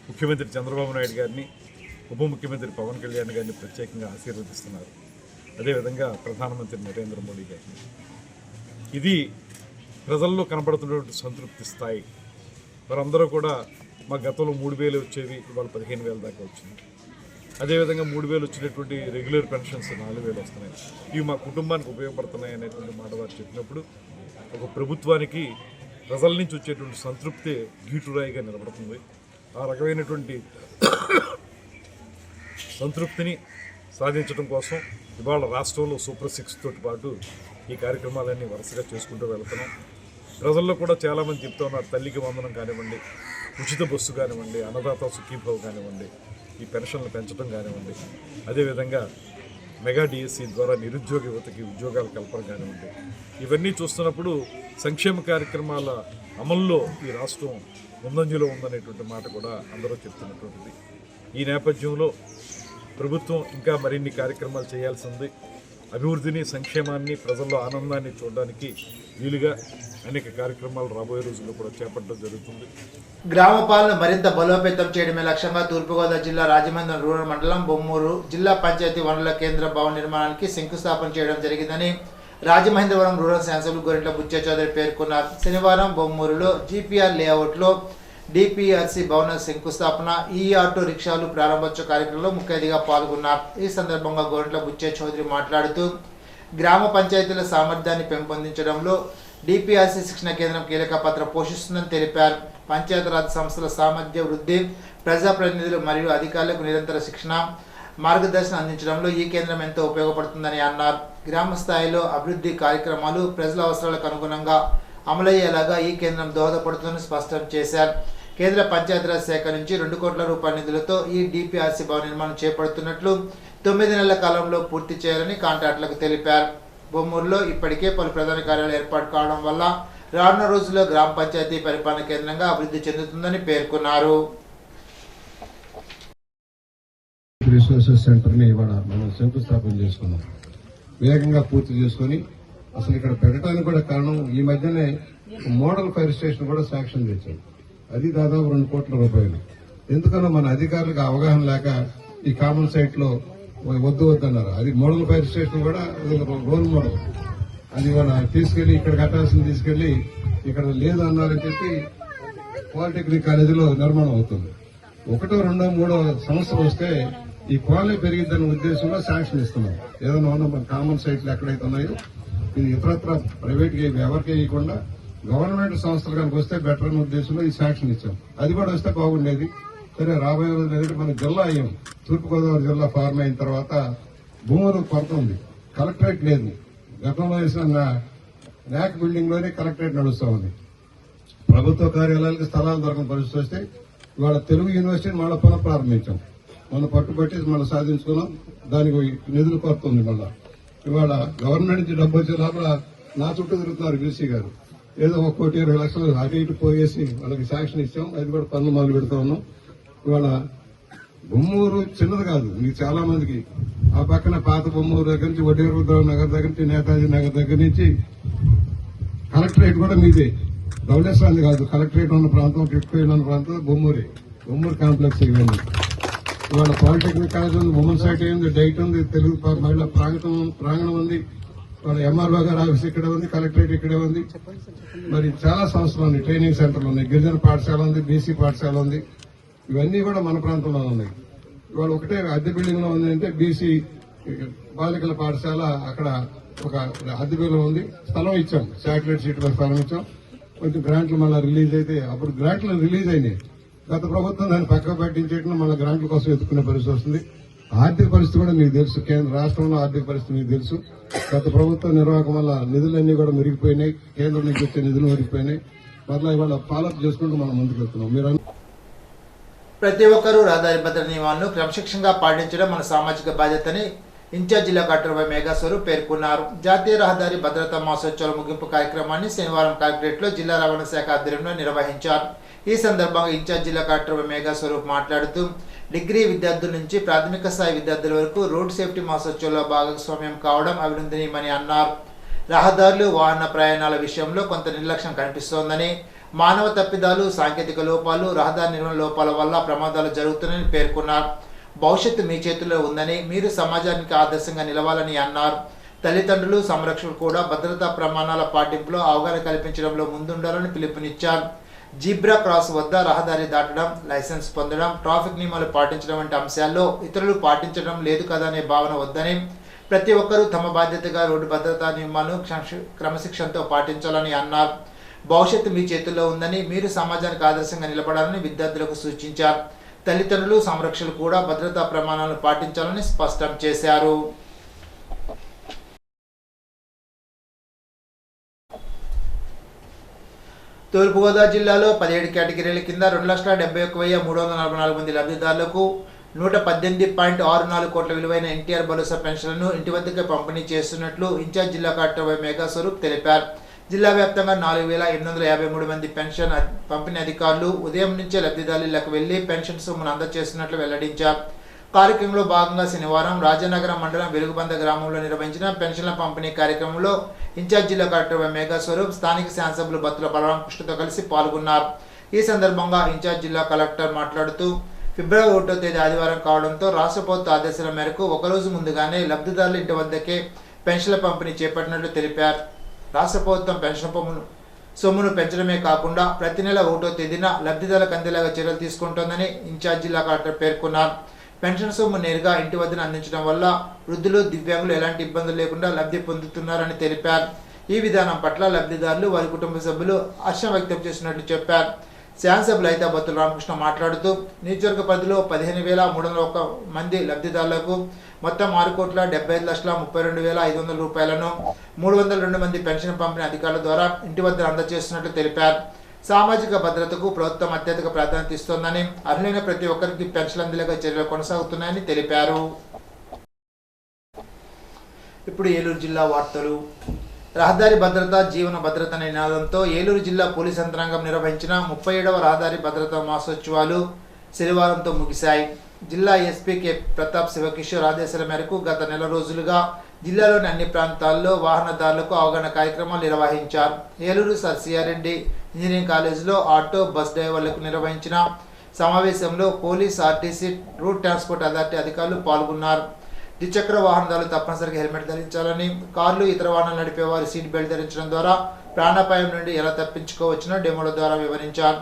ముఖ్యమంత్రి చంద్రబాబు నాయుడు గారిని, ఉప ముఖ్యమంత్రి పవన్ కళ్యాణ్ గారిని ప్రత్యేకంగా ఆశీర్వదిస్తున్నారు. అదేవిధంగా ప్రధానమంత్రి నరేంద్ర మోడీ గారిని. ఇది ప్రజల్లో కనపడుతున్నటువంటి సంతృప్తి స్థాయి. వారందరూ కూడా మా గతంలో 3,000 వచ్చేది, ఇవాళ 15,000 దాకా వచ్చింది. అదేవిధంగా 3,000 వచ్చినటువంటి రెగ్యులర్ పెన్షన్స్ 4,000 వస్తున్నాయి. ఇవి మా కుటుంబానికి ఉపయోగపడుతున్నాయి అనేటువంటి మాట వారు చెప్పినప్పుడు ఒక ప్రభుత్వానికి ప్రజల నుంచి వచ్చేటువంటి సంతృప్తి గీటురాయిగా నిలబడుతుంది. ఆ రకమైనటువంటి సంతృప్తిని సాధించడం కోసం ఇవాళ రాష్ట్రంలో సూపర్ 6 తోటి పాటు ఈ కార్యక్రమాలన్నీ వరుసగా చేసుకుంటూ వెళ్తున్నాం. ప్రజల్లో కూడా చాలామంది చెప్తూ ఉన్నారు, తల్లికి వందనం కానివ్వండి, ఉచిత బస్సు కానివ్వండి, అన్నదాత సుఖీభావ్ కానివ్వండి, ఈ పెన్షన్లు పెంచడం కానివ్వండి, అదేవిధంగా మెగా డిఎస్సి ద్వారా నిరుద్యోగ యువతకి ఉద్యోగాల కల్పన కానివ్వండి, ఇవన్నీ చూస్తున్నప్పుడు సంక్షేమ కార్యక్రమాల అమల్లో ఈ రాష్ట్రం ముందంజలో ఉందనేటువంటి మాట కూడా అందరూ చెప్తున్నటువంటిది. ఈ నేపథ్యంలో ప్రభుత్వం ఇంకా మరిన్ని కార్యక్రమాలు చేయాల్సి ఉంది. అభివృద్ధిని, సంక్షేమాన్ని, ప్రజల్లో ఆనందాన్ని చూడడానికి వీలుగా అనేక కార్యక్రమాలు రాబోయే రోజుల్లో కూడా చేపట్టడం జరుగుతుంది. గ్రామ పాలన మరింత బలోపేతం చేయడమే లక్ష్యంగా తూర్పుగోదావరి జిల్లా రాజమండ్రి రూరల్ మండలం బొమ్మూరు జిల్లా పంచాయతీ వనరుల కేంద్ర భవన నిర్మాణానికి శంకుస్థాపన చేయడం జరిగిందని రాజమహేంద్రవరం రూరల్ శాసనసభ్యులు గొరింట్ల బుచ్చయ్య చౌదరి పేర్కొన్నారు. శనివారం బొమ్మూరులో జీపీఆర్ లేఅవుట్లో డిపిఆర్సి భవన శంకుస్థాపన, ఈ ఆటో రిక్షాలు ప్రారంభోత్సవ కార్యక్రమంలో ముఖ్య అతిథిగా పాల్గొన్నారు. ఈ సందర్భంగా గొరింట్ల బుచ్చయ్య చౌదరి మాట్లాడుతూ గ్రామ పంచాయతీల సామర్థ్యాన్ని పెంపొందించడంలో డిపిఆర్సి శిక్షణ కేంద్రం కీలక పాత్ర పోషిస్తుందని తెలిపారు. పంచాయతీరాజ్ సంస్థల సామర్థ్య వృద్ధి, ప్రజాప్రతినిధులు మరియు అధికారులకు నిరంతర శిక్షణ, మార్గదర్శనం అందించడంలో ఈ కేంద్రం ఎంతో ఉపయోగపడుతుందని అన్నారు. గ్రామ స్థాయిలో అభివృద్ధి కార్యక్రమాలు ప్రజల అవసరాలకు అనుగుణంగా అమలయ్యేలాగా ఈ కేంద్రం దోహదపడుతుందని స్పష్టం చేశారు. కేంద్ర పంచాయతీరాజ్ శాఖ నుంచి 2 కోట్ల రూపాయల నిధులతో ఈ డిపిఆర్సి భవన నిర్మాణం చేపడుతున్నట్లు 9 నెలల కాలంలో పూర్తి చేయాలని కాంట్రాక్టులకు తెలిపారు. బొమ్మూరులో ఇప్పటికే పలు ప్రధాన కార్యాలయాలు ఏర్పాటు కావడం వల్ల రానున్న రోజుల్లో గ్రామ పంచాయతీ పరిపాలన కేంద్రంగా అభివృద్ధి చెందుతుందని పేర్కొన్నారు. రిసోర్సెస్ సెంటర్ని ఇవాళ మనం శంకుస్థాపన చేసుకున్నాం. వేగంగా పూర్తి చేసుకొని అసలు ఇక్కడ పెట్టడానికి కూడా కారణం ఈ మధ్యనే మోడల్ ఫైర్ స్టేషన్ కూడా శాంక్షన్ తెచ్చాం. అది దాదాపు 2 కోట్ల రూపాయలు. ఎందుకనో మన అధికారులకు అవగాహన లేక ఈ కామన్ సైట్ లో వద్దు వద్దన్నారు. అది మోడల్ ఫైర్ స్టేషన్ కూడా రోల్ మోడల్, అది మన తీసుకెళ్లి ఇక్కడ కట్టాల్సింది తీసుకెళ్లి ఇక్కడ లేదు అన్నారని చెప్పి పాలిటెక్నిక్ కాలేజీలో నిర్మాణం అవుతుంది. 1, 2, 3 సంవత్సరం వస్తే ఈ క్వాలిటీ పెరిగిద్దన్న ఉద్దేశంలో శాంక్షన్ ఇస్తున్నాం. ఏదైనా ఉన్న మన కామన్ సైట్లు ఎక్కడైతే ఉన్నాయో ఇది ఇతరత్ర ప్రైవేట్ ఎవరికి ఇవ్వకుండా గవర్నమెంట్ సంస్థలు కనుక వస్తే బెటర్ అనే ఉద్దేశంలో ఈ శాంక్షన్ ఇచ్చాం. అది కూడా వస్తే బాగుండేది. సరే, రాబోయే రోజులు ఏంటంటే మన జిల్లా అయ్యాం. తూర్పుగోదావరి జిల్లా ఫార్మ్ అయిన తర్వాత భూములు కొరత ఉంది, కలెక్టరేట్ లేదు. గతంలో వేసిన న్యాక్ బిల్డింగ్ లోనే కలెక్టరేట్ నడుస్తూ ఉంది. ప్రభుత్వ కార్యాలయాలకు స్థలాలు దొరకని పరిస్థితి వస్తే ఇవాళ తెలుగు యూనివర్సిటీని మళ్ళీ పునఃప్రారంభించాం. మనం పట్టుబట్టి మనం సాధించుకున్నాం. దానికి నిధులు కొరత ఉంది. మళ్ళా ఇవాళ గవర్నమెంట్ నుంచి డబ్బు వచ్చే లోపల నా చుట్టూ తిరుగుతున్నారు బీసీ గారు. ఏదో 1,20,00,000 అటు ఇటు పోయేసి వాళ్ళకి శాంక్షన్ ఇచ్చాం. అది కూడా పనులు మొదలు పెడతా ఉన్నాం. ఇవాళ బొమ్మూరు చిన్నది కాదు, మీకు చాలా మందికి ఆ పక్కన పాత బొమ్మూరు దగ్గర నుంచి వడ్డీరుద్రరావు నగర్ దగ్గర నుంచి నేతాజీ నగర్ దగ్గర నుంచి కలెక్టరేట్ కూడా మీదే. ధవళేశ్వరాది కాదు, కలెక్టరేట్ ఉన్న ప్రాంతం, టిట్కోయిల్ ఉన్న ప్రాంతం బొమ్మూరు కాంప్లెక్స్ ఇవన్నీ. ఇవాళ పాలిటెక్నిక్ కాలేజ్ ఉంది, ఉమెన్ సైట్ ఉంది, డైట్ ఉంది, తెలుగు మహిళా ప్రాంగణం ఉంది. వాళ్ళ ఎంఆర్ఓ గారి ఆఫీస్ ఇక్కడే ఉంది, కలెక్టరేట్ ఇక్కడే ఉంది. మరి చాలా సంస్థలు ఉన్నాయి, ట్రైనింగ్ సెంటర్లు ఉన్నాయి, గిరిజన పాఠశాల ఉంది, బీసీ పాఠశాల ఉంది. ఇవన్నీ కూడా మన ప్రాంతంలో ఉన్నాయి. ఇవాళ ఒకటే అద్దె బిల్డింగ్ లో ఉంది అంటే బీసీ బాలికల పాఠశాల అక్కడ ఒక అద్దె బిల్డింగ్ ఉంది. స్థలం ఇచ్చాం, శాటిలైట్ సీట్ స్థలం ఇచ్చాం. కొంచెం గ్రాంట్లు మళ్ళీ రిలీజ్ అయితే అప్పుడు గ్రాంట్లు రిలీజ్ అయినాయి. గత ప్రభుత్వం దాన్ని పక్కకు పట్టించేయడం మళ్ళీ గ్రాంట్ల కోసం ఎత్తుకునే పరిస్థితి వస్తుంది. ఆర్థిక పరిస్థితి కూడా మీకు తెలుసు, కేంద్ర రాష్ట్రంలో ఆర్థిక పరిస్థితి మీకు తెలుసు. గత ప్రభుత్వ నిర్వాహకం వల్ల నిధులన్నీ కూడా మెరిగిపోయినాయి, కేంద్రం నుంచి వచ్చే నిధులు మెరిగిపోయినాయి. మళ్ళీ ఇవాళ ఫాలోఅప్ చేసుకుంటూ మనం ముందుకు వెళ్తున్నాం. మీరు ప్రతి ఒక్కరూ రహదారి భద్రత నియమాలను క్రమశిక్షణగా పాటించడం మన సామాజిక బాధ్యతని ఇన్ఛార్జ్ జిల్లా కలెక్టర్ వై మేఘాస్వరూప్ పేర్కొన్నారు. జాతీయ రహదారి భద్రతా మాసోత్సవాల ముగింపు కార్యక్రమాన్ని శనివారం కలెక్టరేట్లో జిల్లా రవాణా శాఖ ఆధ్వర్యంలో నిర్వహించారు. ఈ సందర్భంగా ఇన్ఛార్జ్ జిల్లా కలెక్టర్ వై మేఘాస్వరూప్ మాట్లాడుతూ డిగ్రీ విద్యార్థుల నుంచి ప్రాథమిక స్థాయి విద్యార్థుల వరకు రోడ్ సేఫ్టీ మాసోత్సవంలో భాగస్వామ్యం కావడం అభినందనీయమని అన్నారు. రహదారులు, వాహన ప్రయాణాల విషయంలో కొంత నిర్లక్ష్యం కనిపిస్తోందని, మానవ తప్పిదాలు, సాంకేతిక లోపాలు, రహదారి నిర్వహణ లోపాల వల్ల ప్రమాదాలు జరుగుతున్నాయని పేర్కొన్నారు. భవిష్యత్తు మీ చేతుల్లో ఉందని, మీరు సమాజానికి ఆదర్శంగా నిలవాలని అన్నారు. తల్లిదండ్రులు, సంరక్షకులు కూడా భద్రతా ప్రమాణాల పాటింపులో అవగాహన కల్పించడంలో ముందుండాలని పిలుపునిచ్చారు. జీబ్రా క్రాస్ వద్ద రహదారి దాటడం, లైసెన్స్ పొందడం, ట్రాఫిక్ నియమాలు పాటించడం వంటి అంశాల్లో ఇతరులు పాటించడం లేదు కదా అనే భావన వద్దని, ప్రతి ఒక్కరూ తమ బాధ్యతగా రోడ్డు భద్రతా నియమాలను క్రమశిక్షణతో పాటించాలని అన్నారు. భవిష్యత్తు మీ చేతుల్లో ఉందని, మీరు సమాజానికి ఆదర్శంగా నిలబడాలని విద్యార్థులకు సూచించారు. తల్లిదండ్రులు, సంరక్షకులు కూడా భద్రతా ప్రమాణాలను పాటించాలని స్పష్టం చేశారు. తూర్పుగోదావరి జిల్లాలో 17 కేటగిరీల కింద 2,71,344 మంది లబ్ధిదారులకు 118.64 కోట్ల విలువైన ఎన్టీఆర్ భరోసా పెన్షన్లను ఇంటి వద్దకే పంపిణీ చేస్తున్నట్లు ఇన్ఛార్జ్ జిల్లా కలెక్టర్ వై మేఘా స్వరూప్ తెలిపారు. జిల్లా వ్యాప్తంగా 4,853 మంది పెన్షన్ పంపిణీ అధికారులు ఉదయం నుంచే లబ్ధిదారుల ఇళ్లకు వెళ్లి పెన్షన్ సొమ్మును అందజేస్తున్నట్లు వెల్లడించారు. కార్యక్రమంలో భాగంగా శనివారం రాజనగరం మండలం వెలుగుబంద గ్రామంలో నిర్వహించిన పెన్షన్ల పంపిణీ కార్యక్రమంలో ఇన్ఛార్జ్ జిల్లా కలెక్టర్ వై మేఘా స్వరూప్ స్థానిక శాసనసభ్యులు బత్తుల బలరామకృష్ణతో కలిసి పాల్గొన్నారు. ఈ సందర్భంగా ఇన్ఛార్జ్ జిల్లా కలెక్టర్ మాట్లాడుతూ ఫిబ్రవరి 1వ తేదీ ఆదివారం కావడంతో రాష్ట్ర ప్రభుత్వ ఆదేశాల మేరకు ఒకరోజు ముందుగానే లబ్ధిదారుల ఇంటి వద్దకే పెన్షన్ల పంపిణీ చేపట్టినట్లు తెలిపారు. రాష్ట్ర ప్రభుత్వం పెన్షన్ సొమ్మును పెంచడమే కాకుండా ప్రతి నెల 1వ తేదీన లబ్ధిదారులకు అందేలాగా చర్యలు తీసుకుంటోందని ఇన్ఛార్జ్ జిల్లా కలెక్టర్ పేర్కొన్నారు. పెన్షన్ సొమ్ము నేరుగా ఇంటి వద్దన అందించడం వల్ల వృద్ధులు, దివ్యాంగులు ఎలాంటి ఇబ్బందులు లేకుండా లబ్ధి పొందుతున్నారని తెలిపారు. ఈ విధానం పట్ల లబ్ధిదారులు, వారి కుటుంబ సభ్యులు హర్షం వ్యక్తం చేసినట్లు చెప్పారు. శాసనసభ్యులు అయితే బత్తుల రామకృష్ణ మాట్లాడుతూ నియోజకవర్గ పరిధిలో 15,301 మంది లబ్ధిదారులకు మొత్తం 6,75,32,500 రూపాయలను 302 మంది పెన్షన్ పంపిణీ అధికారుల ద్వారా ఇంటి వద్ద అందజేస్తున్నట్లు తెలిపారు. సామాజిక భద్రతకు ప్రభుత్వం అత్యధిక ప్రాధాన్యత ఇస్తోందని, అర్హులైన ప్రతి ఒక్కరికి పెన్షన్ అందేలాగా చర్యలు కొనసాగుతున్నాయని తెలిపారు. ఇప్పుడు ఏలూరు జిల్లా వార్తలు. రహదారి భద్రత, జీవన భద్రత అనే నినాదంతో ఏలూరు జిల్లా పోలీస్ యంత్రాంగం నిర్వహించిన 37వ రహదారి భద్రతా మాసోత్సవాలు శనివారంతో ముగిశాయి. జిల్లా ఎస్పీ కె ప్రతాప్ శివకిషోర్ ఆదేశాల మేరకు గత నెల రోజులుగా జిల్లాలోని అన్ని ప్రాంతాల్లో వాహనదారులకు అవగాహన కార్యక్రమాలు నిర్వహించారు. ఏలూరు సర్ సిఆర్రెడ్డి ఇంజనీరింగ్ కాలేజీలో ఆటో, బస్ డ్రైవర్లకు నిర్వహించిన సమావేశంలో police, RTC, route transport authority అధికారులు పాల్గొన్నారు. ద్విచక్ర వాహనదారులు తప్పనిసరిగా హెల్మెట్ ధరించాలని, కార్లు, ఇతర వాహనాలు నడిపేవారు సీట్ బెల్ట్ ధరించడం ద్వారా ప్రాణాపాయం నుండి ఎలా తప్పించుకోవచ్చునో డెమోల ద్వారా వివరించారు.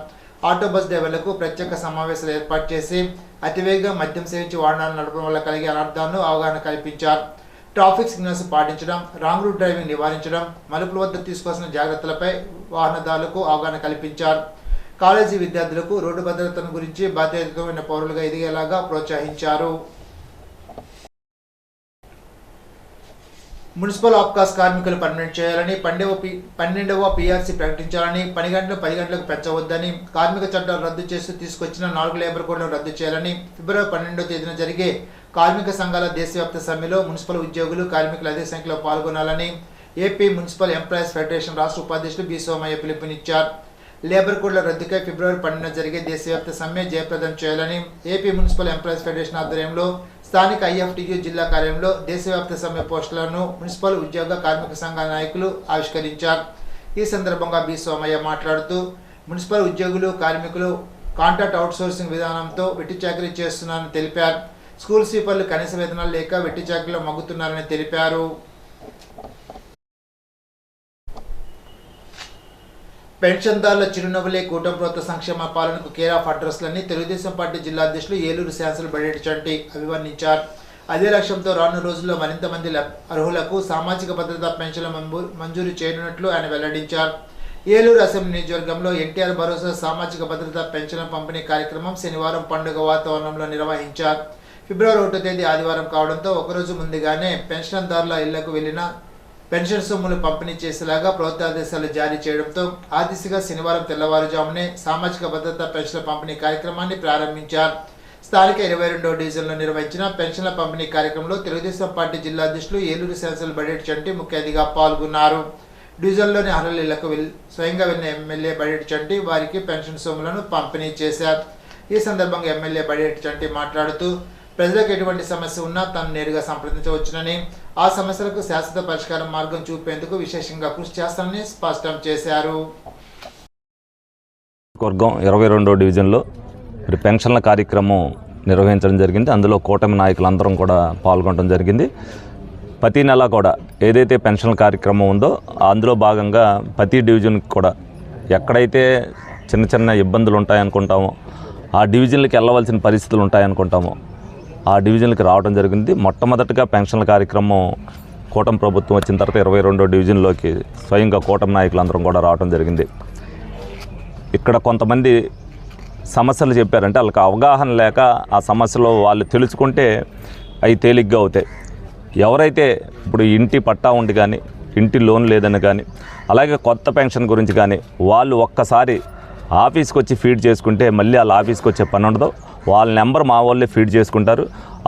ఆటో, బస్ డ్రైవర్లకు ప్రత్యేక సమావేశాలు ఏర్పాటు చేసి అతివేగంగా మద్యం సేవించి వాహనాలు నడపడం వల్ల కలిగే అనర్థాలను అవగాహన కల్పించారు. ట్రాఫిక్ సిగ్నల్స్ పాటించడం, రాంగ్ రూట్ డ్రైవింగ్ నివారించడం, మలుపుల వద్ద తీసుకోవాల్సిన జాగ్రత్తలపై వాహనదారులకు అవగాహన కల్పించారు. కాలేజీ విద్యార్థులకు రోడ్డు భద్రతను గురించి బాధ్యతమైన పౌరులుగా ఎదిగేలాగా ప్రోత్సహించారు. మున్సిపల్ ఆప్కాస్ కార్మికులు పర్మనెంట్ చేయాలని, 12వ PRC ప్రకటించాలని, పని గంటలు 10 గంటలకు పెంచవద్దని, కార్మిక చట్టాలు రద్దు చేస్తూ తీసుకొచ్చిన 4 లేబర్ కోడ్లను రద్దు చేయాలని, ఫిబ్రవరి 12వ తేదీన జరిగే కార్మిక సంఘాల దేశవ్యాప్త సమ్మెలో మున్సిపల్ ఉద్యోగులు, కార్మికులు అదే సంఖ్యలో పాల్గొనాలని ఏపీ మున్సిపల్ ఎంప్లాయీస్ ఫెడరేషన్ రాష్ట్ర ఉపాధ్యక్షులు బి సోమయ్య పిలుపునిచ్చారు. లేబర్ కోడ్ల రద్దుకై ఫిబ్రవరి 12న జరిగే దేశవ్యాప్త సమ్మె జయప్రదం చేయాలని ఏపీ మున్సిపల్ ఎంప్లాయీస్ ఫెడరేషన్ ఆధ్వర్యంలో స్థానిక IFTU జిల్లా కార్యాలయంలో దేశవ్యాప్త సమ్మె పోస్టులను మున్సిపల్ ఉద్యోగ, కార్మిక సంఘాల నాయకులు ఆవిష్కరించారు. ఈ సందర్భంగా బి సోమయ్య మాట్లాడుతూ మున్సిపల్ ఉద్యోగులు, కార్మికులు కాంట్రాక్ట్ అవుట్సోర్సింగ్ విధానంతో వెట్టి చాకరీ చేస్తున్నారని తెలిపారు. స్కూల్ స్వీపర్లు కనీస వేతనాలు లేక వెట్టి చాకరీలో మగ్గుతున్నారని తెలిపారు. పెన్షన్దారుల చిరునవ్వులే కూటమి ప్రభుత్వ సంక్షేమ పాలనకు కేర్ ఆఫ్ అడ్రస్లని తెలుగుదేశం పార్టీ జిల్లా అధ్యక్షులు ఏలూరు శాసనసభ్యులు బడేటి చంటి అభివర్ణించారు. అదే లక్ష్యంతో రానున్న రోజుల్లో మరింత మంది అర్హులకు సామాజిక భద్రతా పెన్షన్ల మంజూరు చేయనున్నట్లు ఆయన వెల్లడించారు. ఏలూరు అసెంబ్లీ నియోజకవర్గంలో ఎన్టీఆర్ భరోసా సామాజిక భద్రతా పెన్షన్ల పంపిణీ కార్యక్రమం శనివారం పండుగ వాతావరణంలో నిర్వహించారు. ఫిబ్రవరి 1వ తేదీ ఆదివారం కావడంతో ఒకరోజు ముందుగానే పెన్షన్దారుల ఇళ్లకు వెళ్లిన పెన్షన్ సొమ్ములు పంపిణీ చేసేలాగా ప్రభుత్వ ఆదేశాలు జారీ చేయడంతో ఆ దిశగా శనివారం తెల్లవారుజామునే సామాజిక భద్రతా పెన్షన్ల పంపిణీ కార్యక్రమాన్ని ప్రారంభించారు. స్థానిక 22వ డివిజన్లో నిర్వహించిన పెన్షన్ల పంపిణీ కార్యక్రమంలో తెలుగుదేశం పార్టీ జిల్లా అధ్యక్షులు ఏలూరు శాసనసభ్యులు బడేటి చంటి ముఖ్య అతిథిగా పాల్గొన్నారు. డివిజన్లోని అర్హుల ఇళ్లకు స్వయంగా వెళ్లిన ఎమ్మెల్యే బడేటి చంటి వారికి పెన్షన్ సొమ్ములను పంపిణీ చేశారు. ఈ సందర్భంగా ఎమ్మెల్యే బడేటి చంటి మాట్లాడుతూ ప్రజలకు ఎటువంటి సమస్య ఉన్నా తను నేరుగా సంప్రదించవచ్చునని, ఆ సమస్యలకు శాశ్వత పరిష్కారం మార్గం చూపేందుకు విశేషంగా కృషి చేస్తానని స్పష్టం చేశారు. వర్గం 22వ డివిజన్లో పెన్షన్ల కార్యక్రమం నిర్వహించడం జరిగింది. అందులో కూటమి నాయకులందరం కూడా పాల్గొనడం జరిగింది. ప్రతి నెల కూడా ఏదైతే పెన్షన్ల కార్యక్రమం ఉందో అందులో భాగంగా ప్రతి డివిజన్కి కూడా ఎక్కడైతే చిన్న చిన్న ఇబ్బందులు ఉంటాయనుకుంటామో, ఆ డివిజన్లకి వెళ్ళవలసిన పరిస్థితులు ఉంటాయనుకుంటామో ఆ డివిజన్లకి రావడం జరిగింది. మొట్టమొదటిగా పెన్షన్ల కార్యక్రమం కూటమి ప్రభుత్వం వచ్చిన తర్వాత 22వ డివిజన్లోకి స్వయంగా కూటమి నాయకులందరం కూడా రావడం జరిగింది. ఇక్కడ కొంతమంది సమస్యలు చెప్పారంటే వాళ్ళకి అవగాహన లేక ఆ సమస్యలు వాళ్ళు తెలుసుకుంటే అవి తేలిగ్గా అవుతాయి. ఎవరైతే ఇప్పుడు ఇంటి పట్టా ఉండి కానీ ఇంటి లోన్ లేదని కానీ అలాగే కొత్త పెన్షన్ గురించి కానీ వాళ్ళు ఒక్కసారి ఆఫీస్కి వచ్చి ఫీడ్ చేసుకుంటే మళ్ళీ వాళ్ళ ఆఫీస్కి వచ్చే పని ఉండదు. వాళ్ళ నెంబర్ మా వాళ్ళే ఫీడ్ చేసుకుంటారు.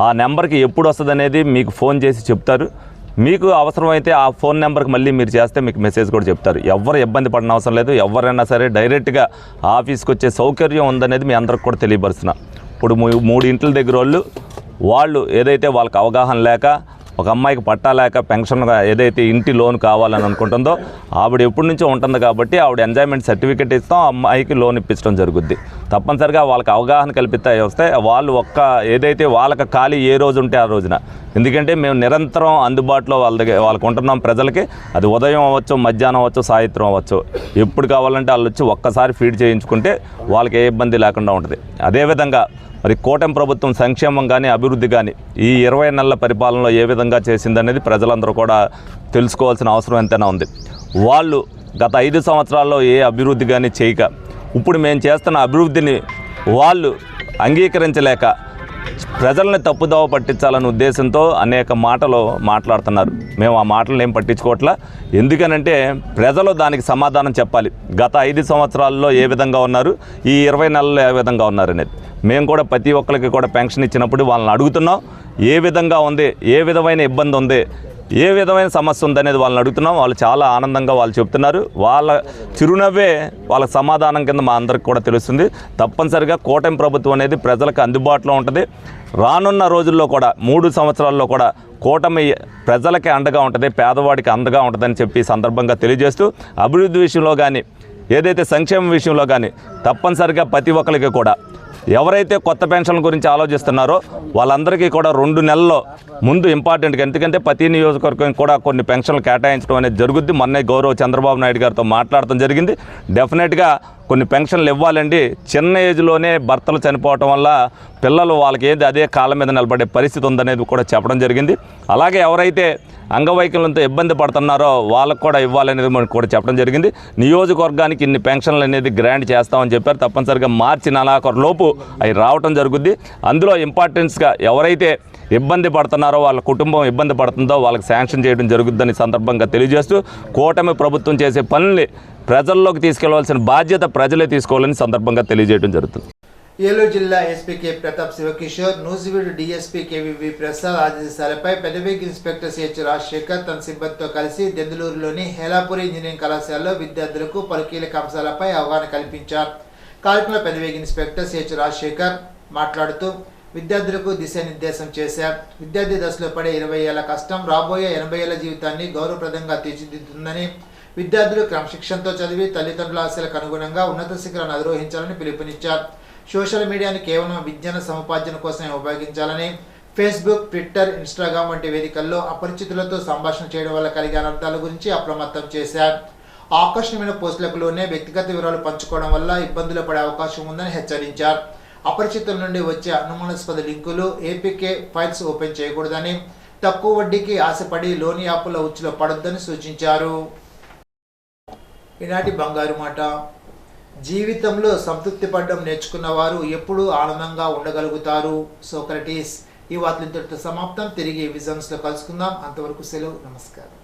ఆ నెంబర్కి ఎప్పుడు వస్తుంది అనేది మీకు ఫోన్ చేసి చెప్తారు. మీకు అవసరమైతే ఆ ఫోన్ నెంబర్కి మళ్ళీ మీరు చేస్తే మీకు మెసేజ్ కూడా చెప్తారు. ఎవరు ఇబ్బంది పడిన అవసరం లేదు. ఎవరైనా సరే డైరెక్ట్గా ఆఫీస్కి వచ్చే సౌకర్యం ఉందనేది మీ అందరికి కూడా తెలియపరుస్తున్నా. ఇప్పుడు 3 ఇంట్ల దగ్గర వాళ్ళు ఏదైతే వాళ్ళకి అవగాహన లేక ఒక అమ్మాయికి పట్టా లేక పెన్షన్ ఏదైతే ఇంటి లోన్ కావాలని అనుకుంటుందో ఆవిడ ఎప్పటి నుంచో ఉంటుంది కాబట్టి ఆవిడ ఎంజాయ్మెంట్ సర్టిఫికేట్ ఇస్తాం, అమ్మాయికి లోన్ ఇప్పించడం జరుగుద్ది. తప్పనిసరిగా వాళ్ళకి అవగాహన కల్పిస్తే వస్తే వాళ్ళు ఏదైతే వాళ్ళకి ఖాళీ ఏ రోజు ఉంటే ఆ రోజున, ఎందుకంటే మేము నిరంతరం అందుబాటులో వాళ్ళకి ఉంటున్నాం ప్రజలకి. అది ఉదయం అవ్వచ్చు, మధ్యాహ్నం అవ్వచ్చు, సాయంత్రం అవ్వచ్చు, ఎప్పుడు కావాలంటే వాళ్ళు వచ్చి ఒక్కసారి ఫీడ్ చేయించుకుంటే వాళ్ళకి ఏ ఇబ్బంది లేకుండా ఉంటుంది. అదేవిధంగా మరి కూటమి ప్రభుత్వం సంక్షేమం కానీ అభివృద్ధి కానీ ఈ 20 నెలల పరిపాలనలో ఏ విధంగా చేసిందనేది ప్రజలందరూ కూడా తెలుసుకోవాల్సిన అవసరం ఎంతైనా ఉంది. వాళ్ళు గత 5 సంవత్సరాల్లో ఏ అభివృద్ధి కానీ చేయక ఇప్పుడు మేము చేస్తున్న అభివృద్ధిని వాళ్ళు అంగీకరించలేక ప్రజల్ని తప్పుదోవ పట్టించాలనే ఉద్దేశంతో అనేక మాటలు మాట్లాడుతున్నారు. మేము ఆ మాటలను ఏం పట్టించుకోవట్లా. ఎందుకనంటే ప్రజలు దానికి సమాధానం చెప్పాలి. గత 5 సంవత్సరాల్లో ఏ విధంగా ఉన్నారు, ఈ 20 నెలల్లో ఏ విధంగా ఉన్నారు అనేది. మేము కూడా ప్రతి ఒక్కరికి కూడా పెన్షన్ ఇచ్చినప్పుడు వాళ్ళని అడుగుతున్నాం, ఏ విధంగా ఉంది, ఏ విధమైన ఇబ్బంది ఉంది, ఏ విధమైన సమస్య ఉందనేది వాళ్ళని అడుగుతున్నాం. వాళ్ళు చాలా ఆనందంగా వాళ్ళు చెప్తున్నారు. వాళ్ళ చిరునవ్వే వాళ్ళ సమాధానం కింద మా అందరికి కూడా తెలుస్తుంది. తప్పనిసరిగా కూటమి ప్రభుత్వం అనేది ప్రజలకు అందుబాటులో ఉంటుంది. రానున్న రోజుల్లో కూడా 3 సంవత్సరాల్లో కూడా కూటమి ప్రజలకి అండగా ఉంటుంది, పేదవాడికి అండగా ఉంటుందని చెప్పి సందర్భంగా తెలియజేస్తూ అభివృద్ధి విషయంలో కానీ ఏదైతే సంక్షేమం విషయంలో కానీ తప్పనిసరిగా ప్రతి ఒక్కరికి కూడా ఎవరైతే కొత్త పెన్షన్ల గురించి ఆలోచిస్తున్నారో వాళ్ళందరికీ కూడా 2 నెలల్లో ముందు ఇంపార్టెంట్గా, ఎందుకంటే ప్రతి నియోజకవర్గం కూడా కొన్ని పెన్షన్లు కేటాయించడం అనేది జరుగుద్ది. మొన్నే గౌరవ చంద్రబాబు నాయుడు గారితో మాట్లాడటం జరిగింది. డెఫినెట్గా కొన్ని పెన్షన్లు ఇవ్వాలండి. చిన్న ఏజ్లోనే భర్తలు చనిపోవటం వల్ల పిల్లలు వాళ్ళకి ఏది అదే కాళ్ళ మీద నిలబడే పరిస్థితి ఉందనేది కూడా చెప్పడం జరిగింది. అలాగే ఎవరైతే అంగవైకల్యంతో ఇబ్బంది పడుతున్నారో వాళ్ళకు కూడా ఇవ్వాలనేది మనకు కూడా చెప్పడం జరిగింది. నియోజకవర్గానికి ఇన్ని పెన్షన్లు అనేది గ్రాంట్ చేస్తామని చెప్పారు. తప్పనిసరిగా మార్చి 4 లోపు అవి రావడం జరుగుద్ది. అందులో ఇంపార్టెన్స్గా ఎవరైతే ఇబ్బంది పడుతున్నారో, వాళ్ళ కుటుంబం ఇబ్బంది పడుతుందో వాళ్ళకి శాంక్షన్ చేయడం జరుగుద్దని సందర్భంగా తెలియజేస్తూ కూటమి ప్రభుత్వం చేసే పనుల్ని ప్రజల్లోకి తీసుకెళ్లవలసిన బాధ్యత ప్రజలే తీసుకోవాలని సందర్భంగా తెలియజేయడం జరుగుతుంది. ఏలూరు జిల్లా SP K Pratap Sivakishore, Nuzvid DSP KVV Prasad ఆదేశాలపై పెదవేగి ఇన్స్పెక్టర్ సిహెచ్ రాజశేఖర్ తన సిబ్బందితో కలిసి దెందులూరులోని హేలాపురి ఇంజనీరింగ్ కళాశాలలో విద్యార్థులకు పలు కీలక అంశాలపై అవగాహన కల్పించారు. కార్యక్రమంలో పెదవేగి ఇన్స్పెక్టర్ సిహెచ్ రాజశేఖర్ మాట్లాడుతూ విద్యార్థులకు దిశానిర్దేశం చేశారు. విద్యార్థి దశలో పడే 20 ఏళ్ల కష్టం రాబోయే 80 ఏళ్ల జీవితాన్ని గౌరవప్రదంగా తీర్చిదిద్దుతుందని, విద్యార్థులు క్రమశిక్షణతో చదివి తల్లిదండ్రుల ఆశలకు అనుగుణంగా ఉన్నత శిఖరాలను అధిరోహించాలని పిలుపునిచ్చారు. సోషల్ మీడియాని కేవలం విజ్ఞాన సముపార్జన కోసమే ఉపయోగించాలని, ఫేస్బుక్, ట్విట్టర్, ఇన్స్టాగ్రామ్ వంటి వేదికల్లో అపరిచితులతో సంభాషణ చేయడం వల్ల కలిగే అనర్థాల గురించి అప్రమత్తం చేశారు. ఆకర్షణీయమైన పోస్టులకులోనే వ్యక్తిగత వివరాలు పంచుకోవడం వల్ల ఇబ్బందులు పడే అవకాశం ఉందని హెచ్చరించారు. అపరిచితుల నుండి వచ్చే అనుమానాస్పద లింకులు, ఏపీకే ఫైల్స్ ఓపెన్ చేయకూడదని, తక్కువ వడ్డీకి ఆశపడి లోన్ యాప్ల ఉచ్చులో పడొద్దని సూచించారు. ఈనాటి బంగారు మాట. జీవితంలో సంతృప్తి పడడం నేర్చుకున్న వారు ఎప్పుడూ ఆనందంగా ఉండగలుగుతారు. సోక్రటీస్. ఈ వార్తలు ఇంతటితో సమాప్తం. తిరిగి విజన్స్లో కలుసుకుందాం. అంతవరకు సెలవు. నమస్కారం.